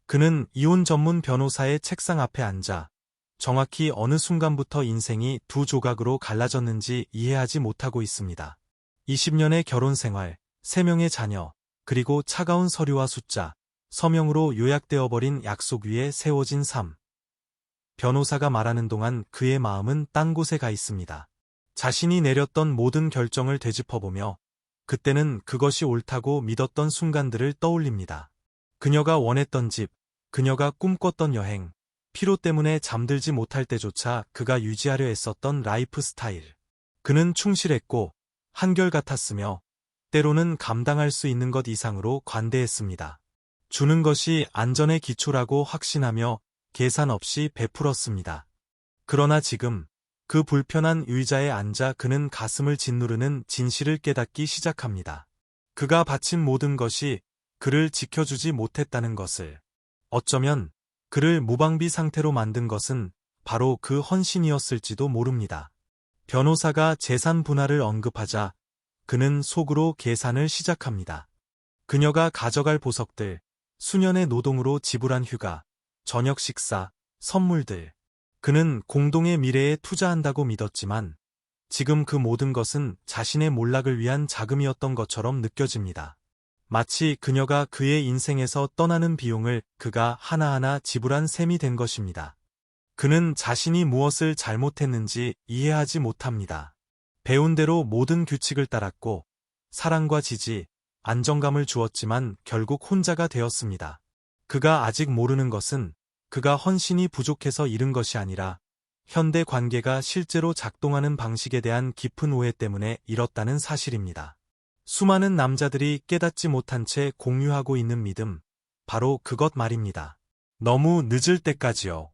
그는 이혼 전문 변호사의 책상 앞에 앉아 정확히 어느 순간부터 인생이 두 조각으로 갈라졌는지 이해하지 못하고 있습니다. 20년의 결혼 생활, 3명의 자녀, 그리고 차가운 서류와 숫자, 서명으로 요약되어 버린 약속 위에 세워진 삶. 변호사가 말하는 동안 그의 마음은 딴 곳에 가 있습니다. 자신이 내렸던 모든 결정을 되짚어보며 그때는 그것이 옳다고 믿었던 순간들을 떠올립니다. 그녀가 원했던 집, 그녀가 꿈꿨던 여행, 피로 때문에 잠들지 못할 때조차 그가 유지하려 애썼던 라이프 스타일. 그는 충실했고 한결같았으며 때로는 감당할 수 있는 것 이상으로 관대했습니다. 주는 것이 안전의 기초라고 확신하며 계산 없이 베풀었습니다. 그러나 지금 그 불편한 의자에 앉아 그는 가슴을 짓누르는 진실을 깨닫기 시작합니다. 그가 바친 모든 것이 그를 지켜주지 못했다는 것을. 어쩌면 그를 무방비 상태로 만든 것은 바로 그 헌신이었을지도 모릅니다. 변호사가 재산 분할을 언급하자 그는 속으로 계산을 시작합니다. 그녀가 가져갈 보석들, 수년의 노동으로 지불한 휴가, 저녁 식사, 선물들. 그는 공동의 미래에 투자한다고 믿었지만 지금 그 모든 것은 자신의 몰락을 위한 자금이었던 것처럼 느껴집니다. 마치 그녀가 그의 인생에서 떠나는 비용을 그가 하나하나 지불한 셈이 된 것입니다. 그는 자신이 무엇을 잘못했는지 이해하지 못합니다. 배운 대로 모든 규칙을 따랐고 사랑과 지지, 안정감을 주었지만 결국 혼자가 되었습니다. 그가 아직 모르는 것은 그가 헌신이 부족해서 잃은 것이 아니라 현대 관계가 실제로 작동하는 방식에 대한 깊은 오해 때문에 잃었다는 사실입니다. 수많은 남자들이 깨닫지 못한 채 공유하고 있는 믿음, 바로 그것 말입니다. 너무 늦을 때까지요.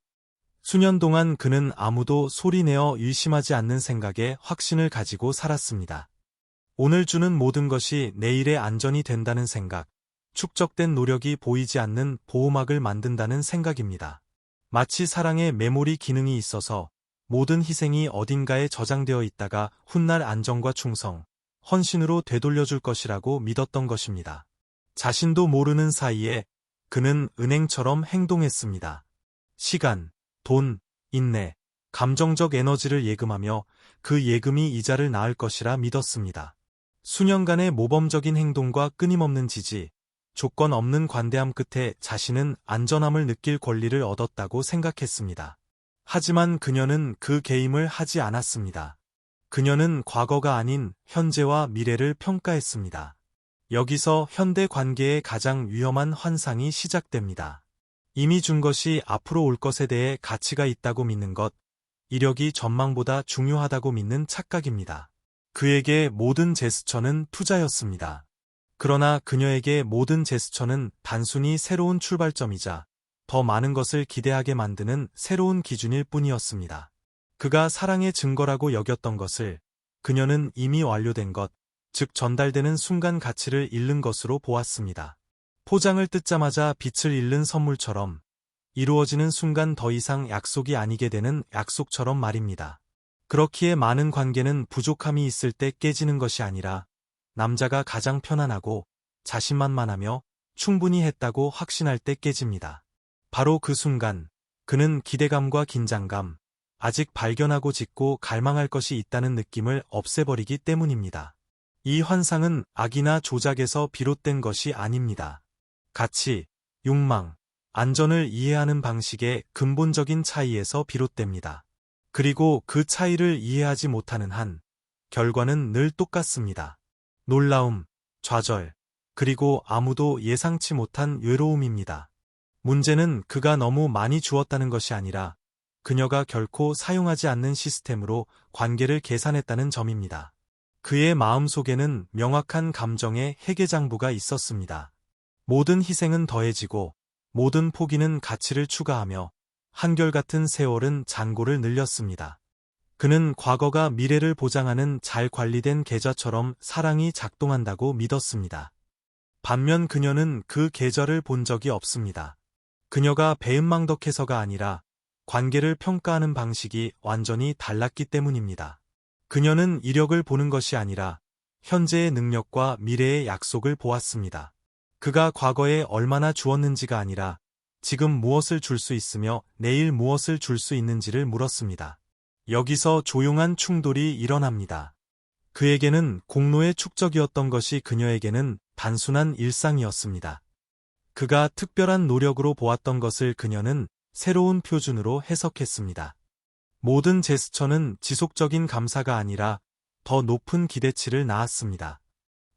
수년 동안 그는 아무도 소리내어 의심하지 않는 생각에 확신을 가지고 살았습니다. 오늘 주는 모든 것이 내일의 안전이 된다는 생각, 축적된 노력이 보이지 않는 보호막을 만든다는 생각입니다. 마치 사랑에 메모리 기능이 있어서 모든 희생이 어딘가에 저장되어 있다가 훗날 안정과 충성, 헌신으로 되돌려줄 것이라고 믿었던 것입니다. 자신도 모르는 사이에 그는 은행처럼 행동했습니다. 시간, 돈, 인내, 감정적 에너지를 예금하며 그 예금이 이자를 낳을 것이라 믿었습니다. 수년간의 모범적인 행동과 끊임없는 지지, 조건 없는 관대함 끝에 자신은 안전함을 느낄 권리를 얻었다고 생각했습니다. 하지만 그녀는 그 게임을 하지 않았습니다. 그녀는 과거가 아닌 현재와 미래를 평가했습니다. 여기서 현대 관계의 가장 위험한 환상이 시작됩니다. 이미 준 것이 앞으로 올 것에 대해 가치가 있다고 믿는 것, 이력이 전망보다 중요하다고 믿는 착각입니다. 그에게 모든 제스처는 투자였습니다. 그러나 그녀에게 모든 제스처는 단순히 새로운 출발점이자 더 많은 것을 기대하게 만드는 새로운 기준일 뿐이었습니다. 그가 사랑의 증거라고 여겼던 것을 그녀는 이미 완료된 것, 즉 전달되는 순간 가치를 잃는 것으로 보았습니다. 포장을 뜯자마자 빛을 잃는 선물처럼 이루어지는 순간 더 이상 약속이 아니게 되는 약속처럼 말입니다. 그렇기에 많은 관계는 부족함이 있을 때 깨지는 것이 아니라 남자가 가장 편안하고 자신만만하며 충분히 했다고 확신할 때 깨집니다. 바로 그 순간 그는 기대감과 긴장감, 아직 발견하고 짓고 갈망할 것이 있다는 느낌을 없애버리기 때문입니다. 이 환상은 악이나 조작에서 비롯된 것이 아닙니다. 가치, 욕망, 안전을 이해하는 방식의 근본적인 차이에서 비롯됩니다. 그리고 그 차이를 이해하지 못하는 한 결과는 늘 똑같습니다. 놀라움, 좌절, 그리고 아무도 예상치 못한 외로움입니다. 문제는 그가 너무 많이 주었다는 것이 아니라 그녀가 결코 사용하지 않는 시스템으로 관계를 계산했다는 점입니다. 그의 마음속에는 명확한 감정의 회계장부가 있었습니다. 모든 희생은 더해지고 모든 포기는 가치를 추가하며 한결같은 세월은 잔고를 늘렸습니다. 그는 과거가 미래를 보장하는 잘 관리된 계좌처럼 사랑이 작동한다고 믿었습니다. 반면 그녀는 그 계좌를 본 적이 없습니다. 그녀가 배은망덕해서가 아니라 관계를 평가하는 방식이 완전히 달랐기 때문입니다. 그녀는 이력을 보는 것이 아니라 현재의 능력과 미래의 약속을 보았습니다. 그가 과거에 얼마나 주었는지가 아니라 지금 무엇을 줄 수 있으며 내일 무엇을 줄 수 있는지를 물었습니다. 여기서 조용한 충돌이 일어납니다. 그에게는 공로의 축적이었던 것이 그녀에게는 단순한 일상이었습니다. 그가 특별한 노력으로 보았던 것을 그녀는 새로운 표준으로 해석했습니다. 모든 제스처는 지속적인 감사가 아니라 더 높은 기대치를 낳았습니다.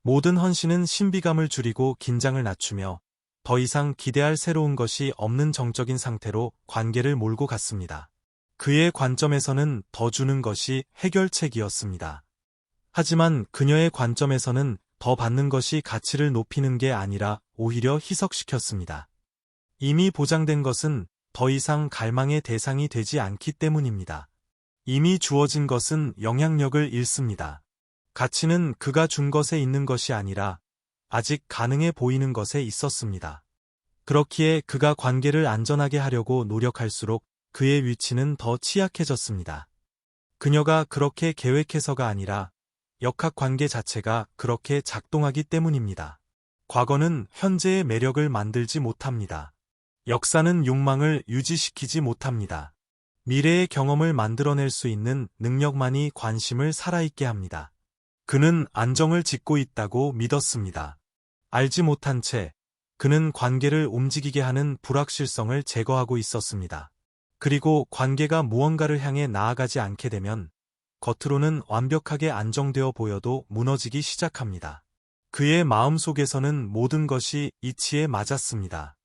모든 헌신은 신비감을 줄이고 긴장을 낮추며 더 이상 기대할 새로운 것이 없는 정적인 상태로 관계를 몰고 갔습니다. 그의 관점에서는 더 주는 것이 해결책이었습니다. 하지만 그녀의 관점에서는 더 받는 것이 가치를 높이는 게 아니라 오히려 희석시켰습니다. 이미 보장된 것은 더 이상 갈망의 대상이 되지 않기 때문입니다. 이미 주어진 것은 영향력을 잃습니다. 가치는 그가 준 것에 있는 것이 아니라 아직 가능해 보이는 것에 있었습니다. 그렇기에 그가 관계를 안전하게 하려고 노력할수록 그의 위치는 더 취약해졌습니다. 그녀가 그렇게 계획해서가 아니라 역학관계 자체가 그렇게 작동하기 때문입니다. 과거는 현재의 매력을 만들지 못합니다. 역사는 욕망을 유지시키지 못합니다. 미래의 경험을 만들어낼 수 있는 능력만이 관심을 살아있게 합니다. 그는 안정을 짓고 있다고 믿었습니다. 알지 못한 채 그는 관계를 움직이게 하는 불확실성을 제거하고 있었습니다. 그리고 관계가 무언가를 향해 나아가지 않게 되면 겉으로는 완벽하게 안정되어 보여도 무너지기 시작합니다. 그의 마음속에서는 모든 것이 이치에 맞았습니다.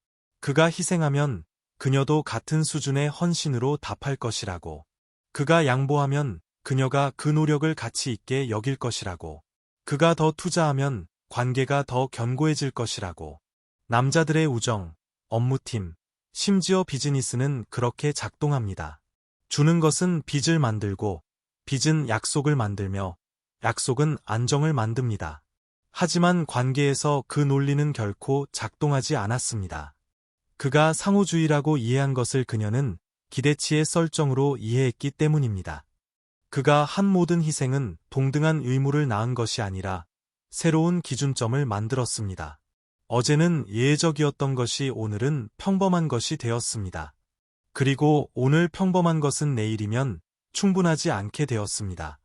그가 희생하면 그녀도 같은 수준의 헌신으로 답할 것이라고. 그가 양보하면 그녀가 그 노력을 가치 있게 여길 것이라고. 그가 더 투자하면 관계가 더 견고해질 것이라고. 남자들의 우정, 업무팀, 심지어 비즈니스는 그렇게 작동합니다. 주는 것은 빚을 만들고, 빚은 약속을 만들며, 약속은 안정을 만듭니다. 하지만 관계에서 그 논리는 결코 작동하지 않았습니다. 그가 상호주의라고 이해한 것을 그녀는 기대치의 썰정으로 이해했기 때문입니다. 그가 한 모든 희생은 동등한 의무를 낳은 것이 아니라 새로운 기준점을 만들었습니다. 어제는 예외적이었던 것이 오늘은 평범한 것이 되었습니다. 그리고 오늘 평범한 것은 내일이면 충분하지 않게 되었습니다.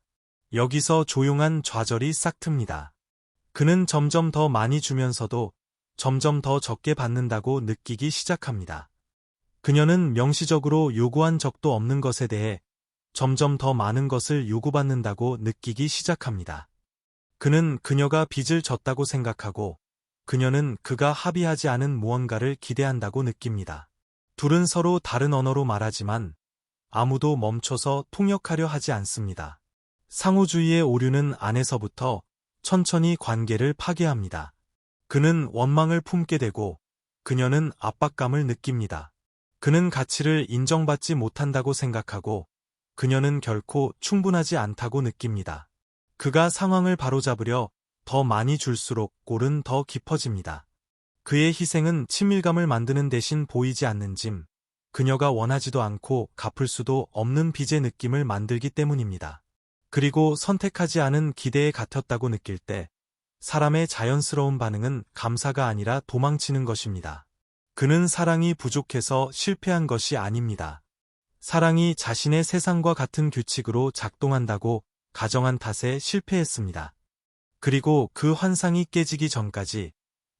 여기서 조용한 좌절이 싹틉니다. 그는 점점 더 많이 주면서도 점점 더 적게 받는다고 느끼기 시작합니다. 그녀는 명시적으로 요구한 적도 없는 것에 대해 점점 더 많은 것을 요구받는다고 느끼기 시작합니다. 그는 그녀가 빚을 졌다고 생각하고 그녀는 그가 합의하지 않은 무언가를 기대한다고 느낍니다. 둘은 서로 다른 언어로 말하지만 아무도 멈춰서 통역하려 하지 않습니다. 상호주의의 오류는 안에서부터 천천히 관계를 파괴합니다. 그는 원망을 품게 되고 그녀는 압박감을 느낍니다. 그는 가치를 인정받지 못한다고 생각하고 그녀는 결코 충분하지 않다고 느낍니다. 그가 상황을 바로잡으려 더 많이 줄수록 꼴은 더 깊어집니다. 그의 희생은 친밀감을 만드는 대신 보이지 않는 짐, 그녀가 원하지도 않고 갚을 수도 없는 빚의 느낌을 만들기 때문입니다. 그리고 선택하지 않은 기대에 갇혔다고 느낄 때 사람의 자연스러운 반응은 감사가 아니라 도망치는 것입니다. 그는 사랑이 부족해서 실패한 것이 아닙니다. 사랑이 자신의 세상과 같은 규칙으로 작동한다고 가정한 탓에 실패했습니다. 그리고 그 환상이 깨지기 전까지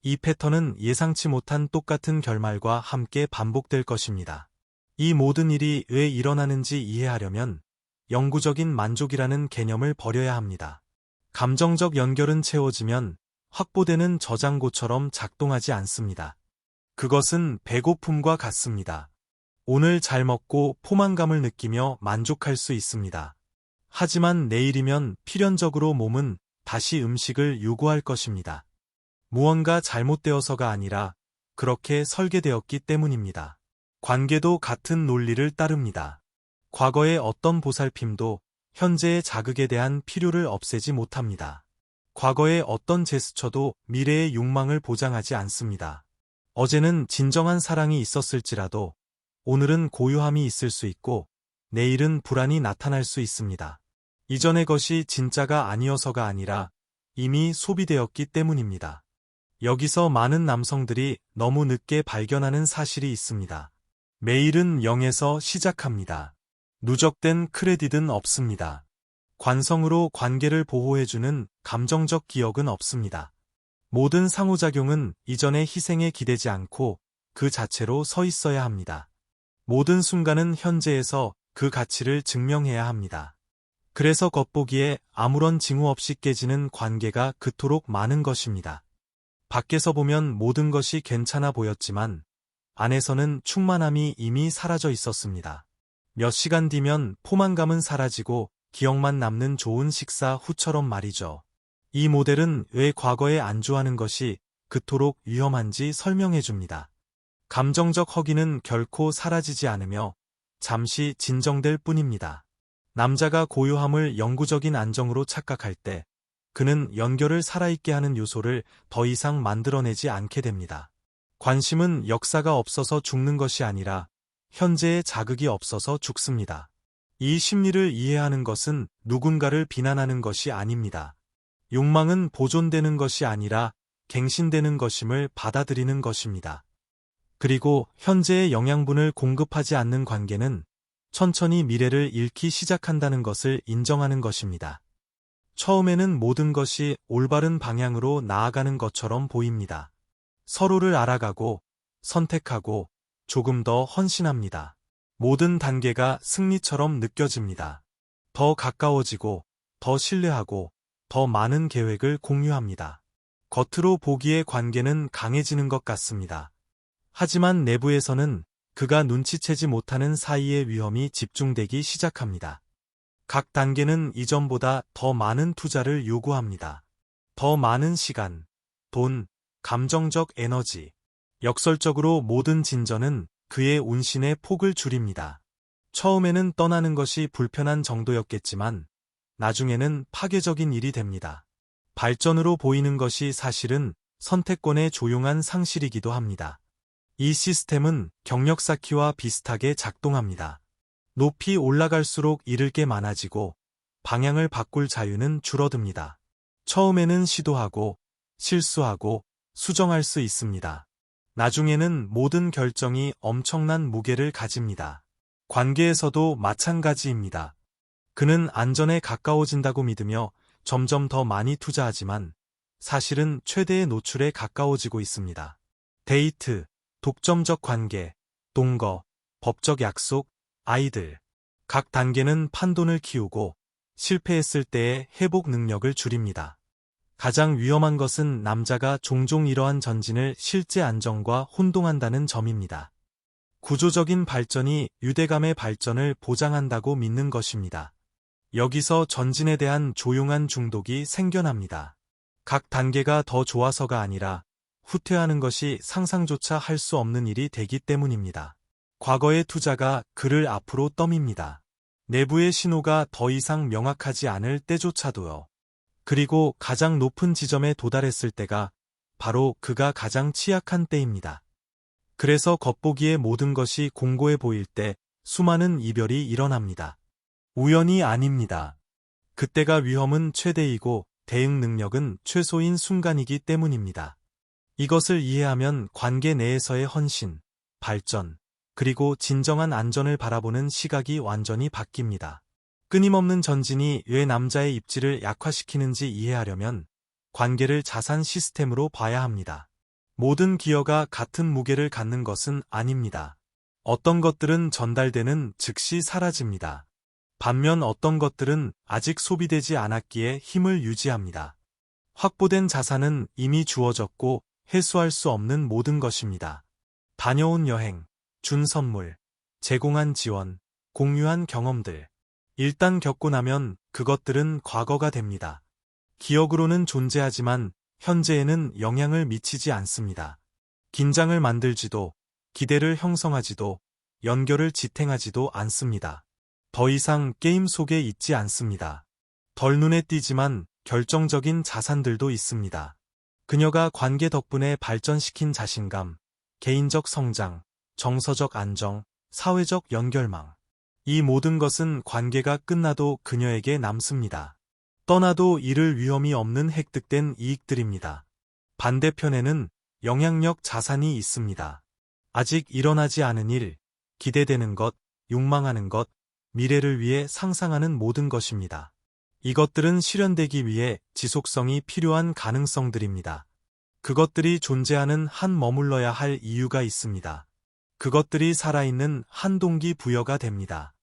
이 패턴은 예상치 못한 똑같은 결말과 함께 반복될 것입니다. 이 모든 일이 왜 일어나는지 이해하려면 영구적인 만족이라는 개념을 버려야 합니다. 감정적 연결은 채워지면 확보되는 저장고처럼 작동하지 않습니다. 그것은 배고픔과 같습니다. 오늘 잘 먹고 포만감을 느끼며 만족할 수 있습니다. 하지만 내일이면 필연적으로 몸은 다시 음식을 요구할 것입니다. 무언가 잘못되어서가 아니라 그렇게 설계되었기 때문입니다. 관계도 같은 논리를 따릅니다. 과거의 어떤 보살핌도 현재의 자극에 대한 필요를 없애지 못합니다. 과거의 어떤 제스처도 미래의 욕망을 보장하지 않습니다. 어제는 진정한 사랑이 있었을지라도 오늘은 고요함이 있을 수 있고 내일은 불안이 나타날 수 있습니다. 이전의 것이 진짜가 아니어서가 아니라 이미 소비되었기 때문입니다. 여기서 많은 남성들이 너무 늦게 발견하는 사실이 있습니다. 메일은 0에서 시작합니다. 누적된 크레딧은 없습니다. 관성으로 관계를 보호해주는 감정적 기억은 없습니다. 모든 상호작용은 이전의 희생에 기대지 않고 그 자체로 서 있어야 합니다. 모든 순간은 현재에서 그 가치를 증명해야 합니다. 그래서 겉보기에 아무런 징후 없이 깨지는 관계가 그토록 많은 것입니다. 밖에서 보면 모든 것이 괜찮아 보였지만 안에서는 충만함이 이미 사라져 있었습니다. 몇 시간 뒤면 포만감은 사라지고 기억만 남는 좋은 식사 후처럼 말이죠. 이 모델은 왜 과거에 안주하는 것이 그토록 위험한지 설명해 줍니다. 감정적 허기는 결코 사라지지 않으며 잠시 진정될 뿐입니다. 남자가 고요함을 영구적인 안정으로 착각할 때 그는 연결을 살아있게 하는 요소를 더 이상 만들어내지 않게 됩니다. 관심은 역사가 없어서 죽는 것이 아니라 현재의 자극이 없어서 죽습니다. 이 심리를 이해하는 것은 누군가를 비난하는 것이 아닙니다. 욕망은 보존되는 것이 아니라 갱신되는 것임을 받아들이는 것입니다. 그리고 현재의 영양분을 공급하지 않는 관계는 천천히 미래를 잃기 시작한다는 것을 인정하는 것입니다. 처음에는 모든 것이 올바른 방향으로 나아가는 것처럼 보입니다. 서로를 알아가고 선택하고 조금 더 헌신합니다. 모든 단계가 승리처럼 느껴집니다. 더 가까워지고 더 신뢰하고 더 많은 계획을 공유합니다. 겉으로 보기에 관계는 강해지는 것 같습니다. 하지만 내부에서는 그가 눈치채지 못하는 사이의 위험이 집중되기 시작합니다. 각 단계는 이전보다 더 많은 투자를 요구합니다. 더 많은 시간, 돈, 감정적 에너지. 역설적으로 모든 진전은 그의 운신의 폭을 줄입니다. 처음에는 떠나는 것이 불편한 정도였겠지만 나중에는 파괴적인 일이 됩니다. 발전으로 보이는 것이 사실은 선택권의 조용한 상실이기도 합니다. 이 시스템은 경력 쌓기와 비슷하게 작동합니다. 높이 올라갈수록 잃을 게 많아지고 방향을 바꿀 자유는 줄어듭니다. 처음에는 시도하고 실수하고 수정할 수 있습니다. 나중에는 모든 결정이 엄청난 무게를 가집니다. 관계에서도 마찬가지입니다. 그는 안전에 가까워진다고 믿으며 점점 더 많이 투자하지만 사실은 최대의 노출에 가까워지고 있습니다. 데이트, 독점적 관계, 동거, 법적 약속, 아이들. 각 단계는 판돈을 키우고 실패했을 때의 회복 능력을 줄입니다. 가장 위험한 것은 남자가 종종 이러한 전진을 실제 안정과 혼동한다는 점입니다. 구조적인 발전이 유대감의 발전을 보장한다고 믿는 것입니다. 여기서 전진에 대한 조용한 중독이 생겨납니다. 각 단계가 더 좋아서가 아니라 후퇴하는 것이 상상조차 할 수 없는 일이 되기 때문입니다. 과거의 투자가 그를 앞으로 떠밉니다. 내부의 신호가 더 이상 명확하지 않을 때조차도요. 그리고 가장 높은 지점에 도달했을 때가 바로 그가 가장 취약한 때입니다. 그래서 겉보기에 모든 것이 공고해 보일 때 수많은 이별이 일어납니다. 우연이 아닙니다. 그때가 위험은 최대이고 대응 능력은 최소인 순간이기 때문입니다. 이것을 이해하면 관계 내에서의 헌신, 발전, 그리고 진정한 안전을 바라보는 시각이 완전히 바뀝니다. 끊임없는 전진이 왜 남자의 입지를 약화시키는지 이해하려면 관계를 자산 시스템으로 봐야 합니다. 모든 기여가 같은 무게를 갖는 것은 아닙니다. 어떤 것들은 전달되는 즉시 사라집니다. 반면 어떤 것들은 아직 소비되지 않았기에 힘을 유지합니다. 확보된 자산은 이미 주어졌고 회수할 수 없는 모든 것입니다. 다녀온 여행, 준 선물, 제공한 지원, 공유한 경험들. 일단 겪고 나면 그것들은 과거가 됩니다. 기억으로는 존재하지만 현재에는 영향을 미치지 않습니다. 긴장을 만들지도, 기대를 형성하지도, 연결을 지탱하지도 않습니다. 더 이상 게임 속에 있지 않습니다. 덜 눈에 띄지만 결정적인 자산들도 있습니다. 그녀가 관계 덕분에 발전시킨 자신감, 개인적 성장, 정서적 안정, 사회적 연결망. 이 모든 것은 관계가 끝나도 그녀에게 남습니다. 떠나도 잃을 위험이 없는 획득된 이익들입니다. 반대편에는 영향력 자산이 있습니다. 아직 일어나지 않은 일, 기대되는 것, 욕망하는 것, 미래를 위해 상상하는 모든 것입니다. 이것들은 실현되기 위해 지속성이 필요한 가능성들입니다. 그것들이 존재하는 한 머물러야 할 이유가 있습니다. 그것들이 살아있는 한 동기부여가 됩니다.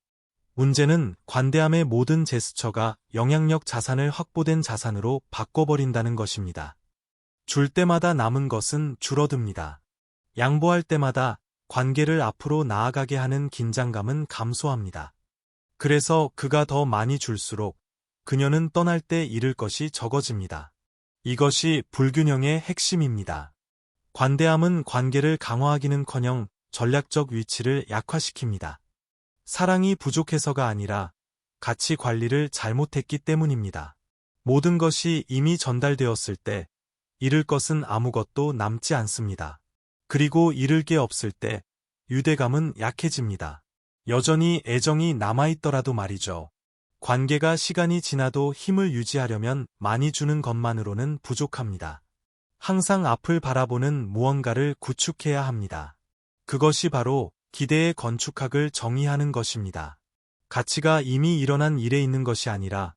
문제는 관대함의 모든 제스처가 영향력 자산을 확보된 자산으로 바꿔버린다는 것입니다. 줄 때마다 남은 것은 줄어듭니다. 양보할 때마다 관계를 앞으로 나아가게 하는 긴장감은 감소합니다. 그래서 그가 더 많이 줄수록 그녀는 떠날 때 잃을 것이 적어집니다. 이것이 불균형의 핵심입니다. 관대함은 관계를 강화하기는커녕 전략적 위치를 약화시킵니다. 사랑이 부족해서가 아니라 가치 관리를 잘못했기 때문입니다. 모든 것이 이미 전달되었을 때 잃을 것은 아무것도 남지 않습니다. 그리고 잃을 게 없을 때 유대감은 약해집니다. 여전히 애정이 남아있더라도 말이죠. 관계가 시간이 지나도 힘을 유지하려면 많이 주는 것만으로는 부족합니다. 항상 앞을 바라보는 무언가를 구축해야 합니다. 그것이 바로 기대의 건축학을 정의하는 것입니다. 가치가 이미 일어난 일에 있는 것이 아니라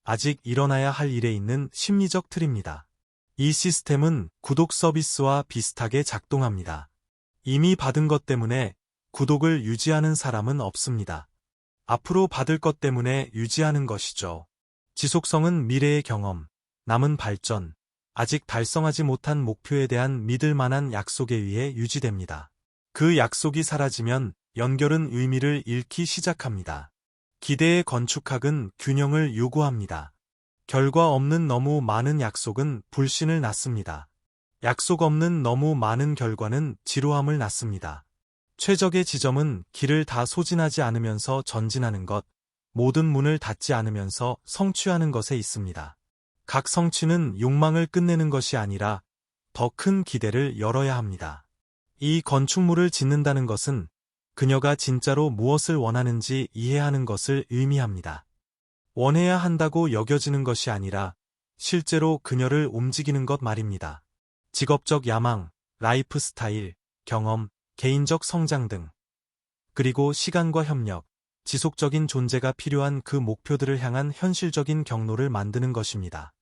아직 일어나야 할 일에 있는 심리적 틀입니다. 이 시스템은 구독 서비스와 비슷하게 작동합니다. 이미 받은 것 때문에 구독을 유지하는 사람은 없습니다. 앞으로 받을 것 때문에 유지하는 것이죠. 지속성은 미래의 경험, 남은 발전, 아직 달성하지 못한 목표에 대한 믿을 만한 약속에 의해 유지됩니다. 그 약속이 사라지면 연결은 의미를 잃기 시작합니다. 기대의 건축학은 균형을 요구합니다. 결과 없는 너무 많은 약속은 불신을 낳습니다. 약속 없는 너무 많은 결과는 지루함을 낳습니다. 최적의 지점은 길을 다 소진하지 않으면서 전진하는 것, 모든 문을 닫지 않으면서 성취하는 것에 있습니다. 각 성취는 욕망을 끝내는 것이 아니라 더 큰 기대를 열어야 합니다. 이 건축물을 짓는다는 것은 그녀가 진짜로 무엇을 원하는지 이해하는 것을 의미합니다. 원해야 한다고 여겨지는 것이 아니라 실제로 그녀를 움직이는 것 말입니다. 직업적 야망, 라이프 스타일, 경험, 개인적 성장 등, 그리고 시간과 협력, 지속적인 존재가 필요한 그 목표들을 향한 현실적인 경로를 만드는 것입니다.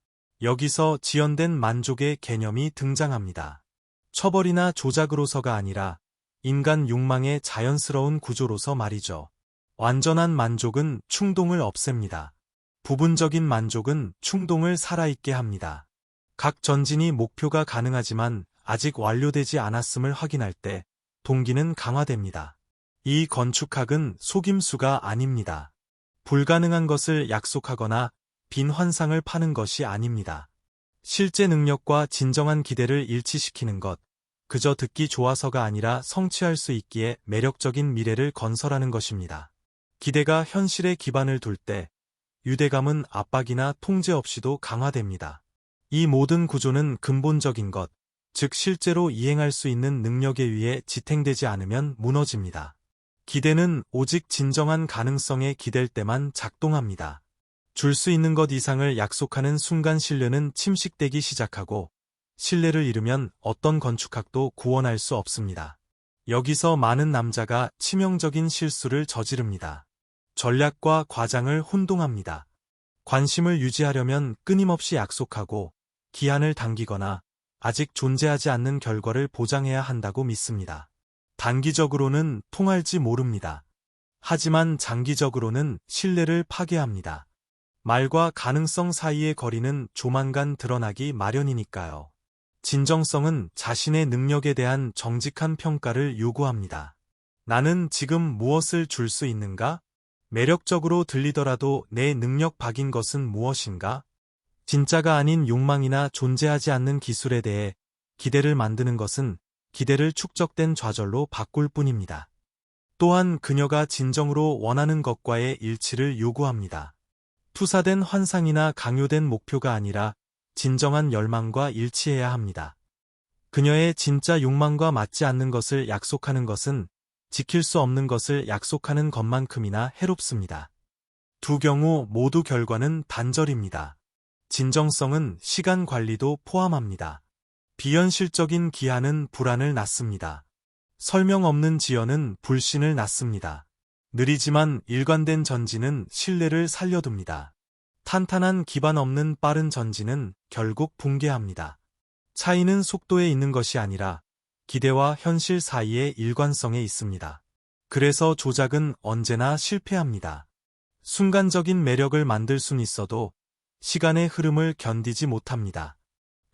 여기서 지연된 만족의 개념이 등장합니다. 처벌이나 조작으로서가 아니라 인간 욕망의 자연스러운 구조로서 말이죠. 완전한 만족은 충동을 없앱니다. 부분적인 만족은 충동을 살아있게 합니다. 각 전진이 목표가 가능하지만 아직 완료되지 않았음을 확인할 때 동기는 강화됩니다. 이 건축학은 속임수가 아닙니다. 불가능한 것을 약속하거나 빈 환상을 파는 것이 아닙니다. 실제 능력과 진정한 기대를 일치시키는 것, 그저 듣기 좋아서가 아니라 성취할 수 있기에 매력적인 미래를 건설하는 것입니다. 기대가 현실에 기반을 둘 때 유대감은 압박이나 통제 없이도 강화됩니다. 이 모든 구조는 근본적인 것, 즉 실제로 이행할 수 있는 능력에 의해 지탱되지 않으면 무너집니다. 기대는 오직 진정한 가능성에 기댈 때만 작동합니다. 줄 수 있는 것 이상을 약속하는 순간 신뢰는 침식되기 시작하고 신뢰를 잃으면 어떤 건축학도 구원할 수 없습니다. 여기서 많은 남자가 치명적인 실수를 저지릅니다. 전략과 과장을 혼동합니다. 관심을 유지하려면 끊임없이 약속하고 기한을 당기거나 아직 존재하지 않는 결과를 보장해야 한다고 믿습니다. 단기적으로는 통할지 모릅니다. 하지만 장기적으로는 신뢰를 파괴합니다. 말과 가능성 사이의 거리는 조만간 드러나기 마련이니까요. 진정성은 자신의 능력에 대한 정직한 평가를 요구합니다. 나는 지금 무엇을 줄 수 있는가? 매력적으로 들리더라도 내 능력 밖인 것은 무엇인가? 진짜가 아닌 욕망이나 존재하지 않는 기술에 대해 기대를 만드는 것은 기대를 축적된 좌절로 바꿀 뿐입니다. 또한 그녀가 진정으로 원하는 것과의 일치를 요구합니다. 투사된 환상이나 강요된 목표가 아니라 진정한 열망과 일치해야 합니다. 그녀의 진짜 욕망과 맞지 않는 것을 약속하는 것은 지킬 수 없는 것을 약속하는 것만큼이나 해롭습니다. 두 경우 모두 결과는 단절입니다. 진정성은 시간 관리도 포함합니다. 비현실적인 기한은 불안을 낳습니다. 설명 없는 지연은 불신을 낳습니다. 느리지만 일관된 전진은 신뢰를 살려둡니다. 탄탄한 기반 없는 빠른 전진은 결국 붕괴합니다. 차이는 속도에 있는 것이 아니라 기대와 현실 사이의 일관성에 있습니다. 그래서 조작은 언제나 실패합니다. 순간적인 매력을 만들 순 있어도 시간의 흐름을 견디지 못합니다.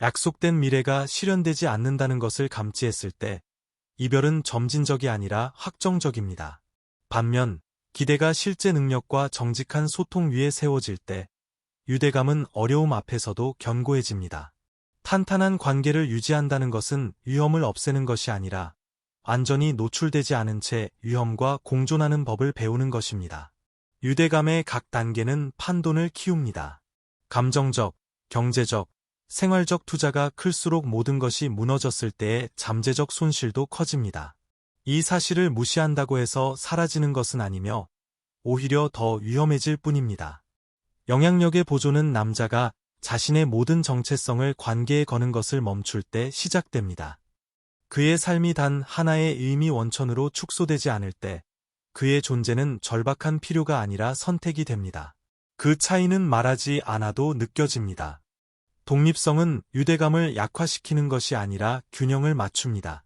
약속된 미래가 실현되지 않는다는 것을 감지했을 때 이별은 점진적이 아니라 확정적입니다. 반면 기대가 실제 능력과 정직한 소통 위에 세워질 때 유대감은 어려움 앞에서도 견고해집니다. 탄탄한 관계를 유지한다는 것은 위험을 없애는 것이 아니라 완전히 노출되지 않은 채 위험과 공존하는 법을 배우는 것입니다. 유대감의 각 단계는 판돈을 키웁니다. 감정적, 경제적, 생활적 투자가 클수록 모든 것이 무너졌을 때의 잠재적 손실도 커집니다. 이 사실을 무시한다고 해서 사라지는 것은 아니며 오히려 더 위험해질 뿐입니다. 영향력의 보존은 남자가 자신의 모든 정체성을 관계에 거는 것을 멈출 때 시작됩니다. 그의 삶이 단 하나의 의미 원천으로 축소되지 않을 때 그의 존재는 절박한 필요가 아니라 선택이 됩니다. 그 차이는 말하지 않아도 느껴집니다. 독립성은 유대감을 약화시키는 것이 아니라 균형을 맞춥니다.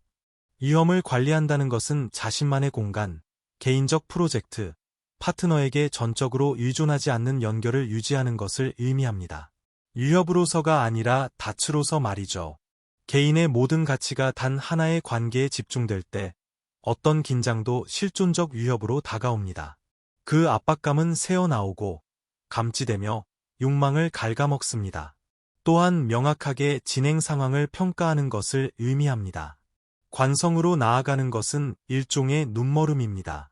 위험을 관리한다는 것은 자신만의 공간, 개인적 프로젝트, 파트너에게 전적으로 의존하지 않는 연결을 유지하는 것을 의미합니다. 위협으로서가 아니라 닻으로서 말이죠. 개인의 모든 가치가 단 하나의 관계에 집중될 때 어떤 긴장도 실존적 위협으로 다가옵니다. 그 압박감은 새어나오고 감지되며 욕망을 갉아먹습니다. 또한 명확하게 진행 상황을 평가하는 것을 의미합니다. 관성으로 나아가는 것은 일종의 눈머름입니다.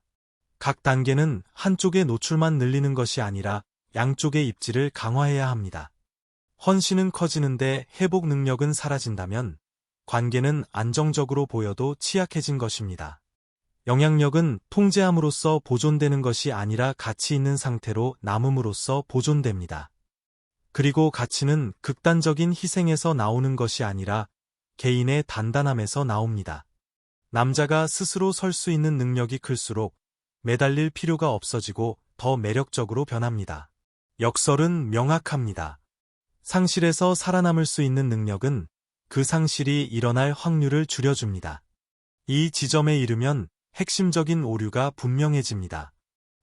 각 단계는 한쪽의 노출만 늘리는 것이 아니라 양쪽의 입지를 강화해야 합니다. 헌신은 커지는데 회복 능력은 사라진다면 관계는 안정적으로 보여도 취약해진 것입니다. 영향력은 통제함으로써 보존되는 것이 아니라 가치 있는 상태로 남음으로써 보존됩니다. 그리고 가치는 극단적인 희생에서 나오는 것이 아니라 개인의 단단함에서 나옵니다. 남자가 스스로 설 수 있는 능력이 클수록 매달릴 필요가 없어지고 더 매력적으로 변합니다. 역설은 명확합니다. 상실에서 살아남을 수 있는 능력은 그 상실이 일어날 확률을 줄여줍니다. 이 지점에 이르면 핵심적인 오류가 분명해집니다.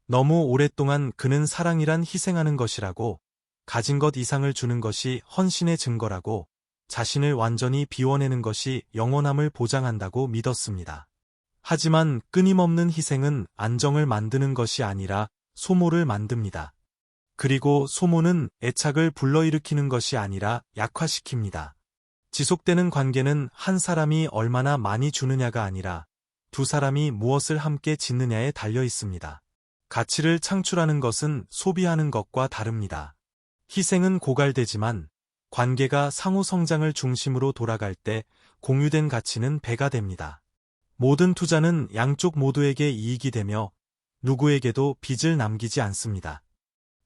너무 오랫동안 그는 사랑이란 희생하는 것이라고, 가진 것 이상을 주는 것이 헌신의 증거라고, 자신을 완전히 비워내는 것이 영원함을 보장한다고 믿었습니다. 하지만 끊임없는 희생은 안정을 만드는 것이 아니라 소모를 만듭니다. 그리고 소모는 애착을 불러일으키는 것이 아니라 약화시킵니다. 지속되는 관계는 한 사람이 얼마나 많이 주느냐가 아니라 두 사람이 무엇을 함께 짓느냐에 달려 있습니다. 가치를 창출하는 것은 소비하는 것과 다릅니다. 희생은 고갈되지만 관계가 상호 성장을 중심으로 돌아갈 때 공유된 가치는 배가 됩니다. 모든 투자는 양쪽 모두에게 이익이 되며 누구에게도 빚을 남기지 않습니다.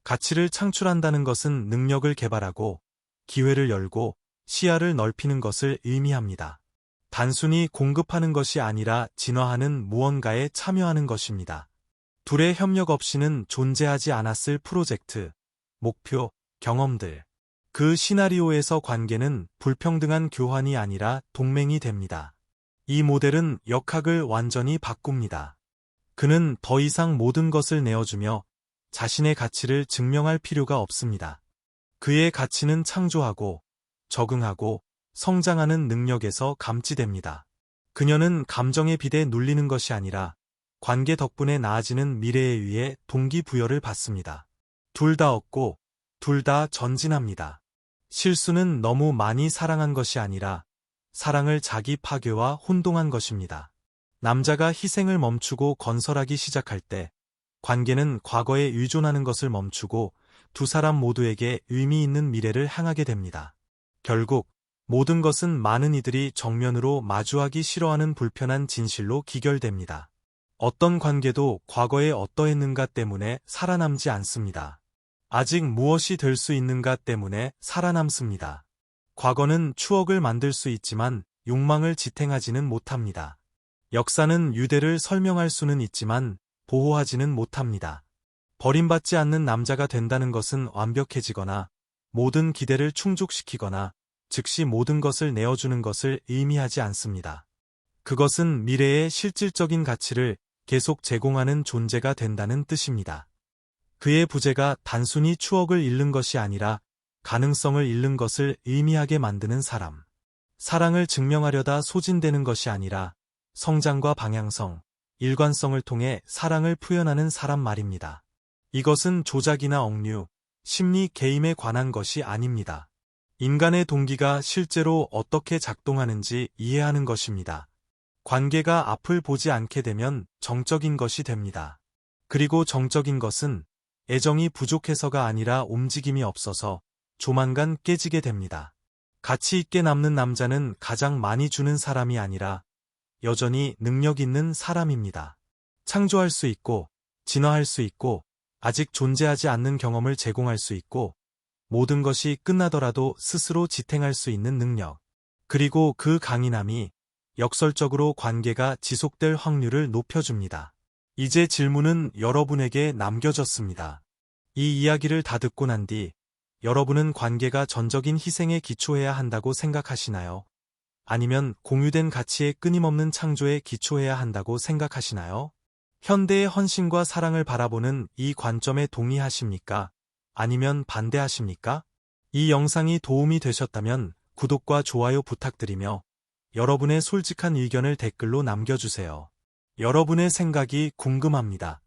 가치를 창출한다는 것은 능력을 개발하고 기회를 열고 시야를 넓히는 것을 의미합니다. 단순히 공급하는 것이 아니라 진화하는 무언가에 참여하는 것입니다. 둘의 협력 없이는 존재하지 않았을 프로젝트, 목표, 경험들. 그 시나리오에서 관계는 불평등한 교환이 아니라 동맹이 됩니다. 이 모델은 역학을 완전히 바꿉니다. 그는 더 이상 모든 것을 내어주며 자신의 가치를 증명할 필요가 없습니다. 그의 가치는 창조하고 적응하고 성장하는 능력에서 감지됩니다. 그녀는 감정의 빗에 눌리는 것이 아니라 관계 덕분에 나아지는 미래에 의해 동기부여를 받습니다. 둘 다 얻고 둘 다 전진합니다. 실수는 너무 많이 사랑한 것이 아니라 사랑을 자기 파괴와 혼동한 것입니다. 남자가 희생을 멈추고 건설하기 시작할 때 관계는 과거에 의존하는 것을 멈추고 두 사람 모두에게 의미 있는 미래를 향하게 됩니다. 결국 모든 것은 많은 이들이 정면으로 마주하기 싫어하는 불편한 진실로 기결됩니다. 어떤 관계도 과거에 어떠했는가 때문에 살아남지 않습니다. 아직 무엇이 될 수 있는가 때문에 살아남습니다. 과거는 추억을 만들 수 있지만 욕망을 지탱하지는 못합니다. 역사는 유대를 설명할 수는 있지만 보호하지는 못합니다. 버림받지 않는 남자가 된다는 것은 완벽해지거나 모든 기대를 충족시키거나 즉시 모든 것을 내어주는 것을 의미하지 않습니다. 그것은 미래의 실질적인 가치를 계속 제공하는 존재가 된다는 뜻입니다. 그의 부재가 단순히 추억을 잃는 것이 아니라 가능성을 잃는 것을 의미하게 만드는 사람. 사랑을 증명하려다 소진되는 것이 아니라 성장과 방향성, 일관성을 통해 사랑을 표현하는 사람 말입니다. 이것은 조작이나 억류, 심리 게임에 관한 것이 아닙니다. 인간의 동기가 실제로 어떻게 작동하는지 이해하는 것입니다. 관계가 앞을 보지 않게 되면 정적인 것이 됩니다. 그리고 정적인 것은 애정이 부족해서가 아니라 움직임이 없어서 조만간 깨지게 됩니다. 가치 있게 남는 남자는 가장 많이 주는 사람이 아니라 여전히 능력 있는 사람입니다. 창조할 수 있고, 진화할 수 있고, 아직 존재하지 않는 경험을 제공할 수 있고, 모든 것이 끝나더라도 스스로 지탱할 수 있는 능력. 그리고 그 강인함이 역설적으로 관계가 지속될 확률을 높여줍니다. 이제 질문은 여러분에게 남겨졌습니다. 이 이야기를 다 듣고 난 뒤 여러분은 관계가 전적인 희생에 기초해야 한다고 생각하시나요? 아니면 공유된 가치의 끊임없는 창조에 기초해야 한다고 생각하시나요? 현대의 헌신과 사랑을 바라보는 이 관점에 동의하십니까? 아니면 반대하십니까? 이 영상이 도움이 되셨다면 구독과 좋아요 부탁드리며 여러분의 솔직한 의견을 댓글로 남겨주세요. 여러분의 생각이 궁금합니다.